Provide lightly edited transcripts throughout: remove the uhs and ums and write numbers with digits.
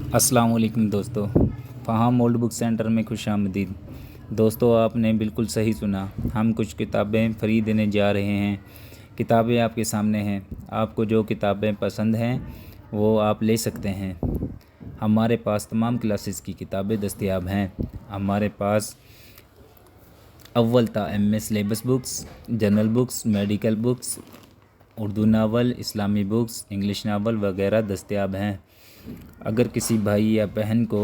अस्सलाम वालेकुम दोस्तों, फ़हाम ओल्ड बुक सेंटर में खुशामदीद। दोस्तों, आपने बिल्कुल सही सुना। हम कुछ किताबें फ्री देने जा रहे हैं। किताबें आपके सामने हैं। आपको जो किताबें पसंद हैं वो आप ले सकते हैं। हमारे पास तमाम क्लासेस की किताबें दस्तयाब हैं। हमारे पास अव्वल ता MA syllabus books, general books, medical books, Urdu novel, इस्लामी बुक्स, इंग्लिश नावल वगैरह दस्तयाब हैं। अगर किसी भाई या बहन को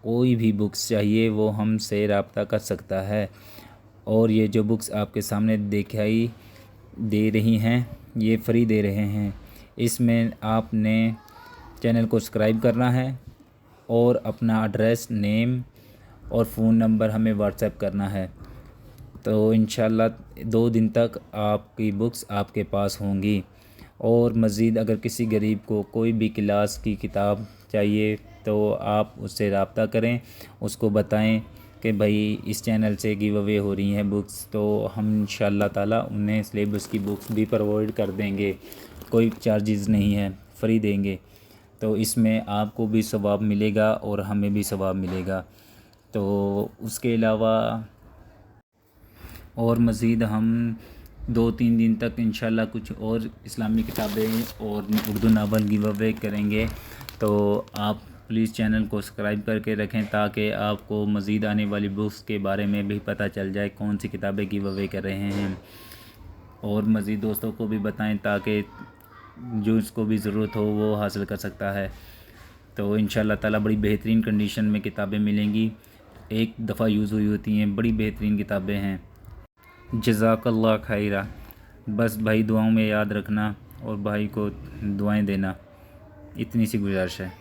कोई भी बुक्स चाहिए वो हमसे रब्ता कर सकता है। और ये जो बुक्स आपके सामने दिखाई दे रही हैं ये फ्री दे रहे हैं। इसमें आपने चैनल को सब्सक्राइब करना है और अपना एड्रेस, नेम और फ़ोन नंबर हमें व्हाट्सएप करना है। तो इंशाल्लाह 2 दिन तक आपकी बुक्स आपके पास होंगी। और मज़ीद अगर किसी गरीब को कोई भी क्लास की किताब चाहिए तो आप उससे रब्ता करें, उसको बताएं कि भाई इस चैनल से गिव अवे हो रही हैं बुक्स, तो हम इंशाल्लाह ताला उन्हें सिलेबस की बुक्स भी प्रोवाइड कर देंगे। कोई चार्जेस नहीं है, फ्री देंगे। तो इसमें आपको भी सवाब मिलेगा और हमें भी सवाब मिलेगा। तो उसके अलावा और मज़ीद हम 2-3 दिन तक इंशाल्लाह कुछ और इस्लामी किताबें और उर्दू नावल गिव अवे करेंगे। तो आप प्लीज़ चैनल को सब्सक्राइब करके रखें ताकि आपको मज़ीद आने वाली बुक्स के बारे में भी पता चल जाए कौन सी किताबें गिव अवे कर रहे हैं। और मज़ीद दोस्तों को भी बताएं ताकि जो इसको भी ज़रूरत हो वो हासिल कर सकता है। तो इंशाल्लाह ताला बड़ी बेहतरीन कंडीशन में किताबें मिलेंगी। एक दफ़ा यूज़ हुई होती हैं, बड़ी बेहतरीन किताबें हैं। जज़ाकल्लाह खैरा। बस भाई दुआओं में याद रखना और भाई को दुआएं देना, इतनी सी गुजारिश है।